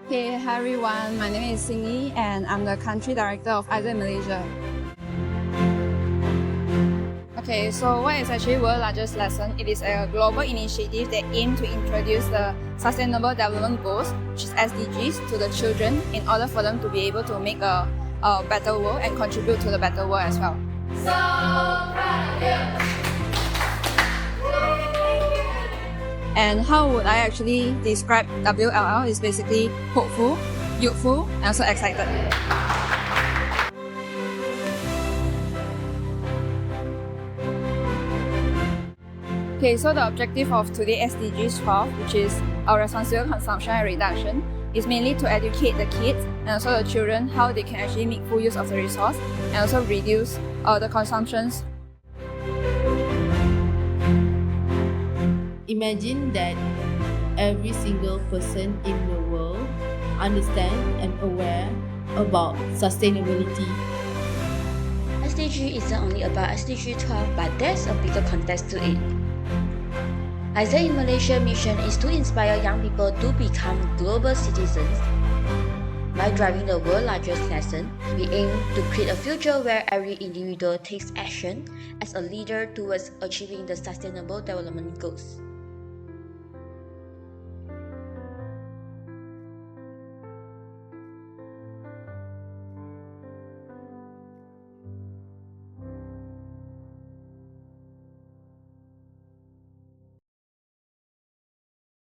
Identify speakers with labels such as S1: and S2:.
S1: Hey, hi everyone, my name is 𝐶𝐤𝐬 and I'm the Country Director of AIESEC Malaysia. Okay, so what is actually World's Largest Lesson? It is a global initiative that aims to introduce the Sustainable Development Goals, which is SDGs, to the children in order for them to be able to make a better world and contribute to the better world as well.
S2: So proud of you!
S1: And how would I actually describe WLL? Is basically hopeful, youthful, and also excited. Okay, so the objective of today's SDGs 12, which is our responsible consumption and reduction, is mainly to educate the kids and also the children how they can actually make full use of the resource and also reduce the consumptions.
S3: Imagine that every single person in the world understands and aware about sustainability.
S4: SDG isn't only about SDG 12, but there's a bigger context to it. AIESEC in Malaysia mission is to inspire young people to become global citizens. By driving the world's largest lesson, we aim to create a future where every individual takes action as a leader towards achieving the Sustainable Development Goals.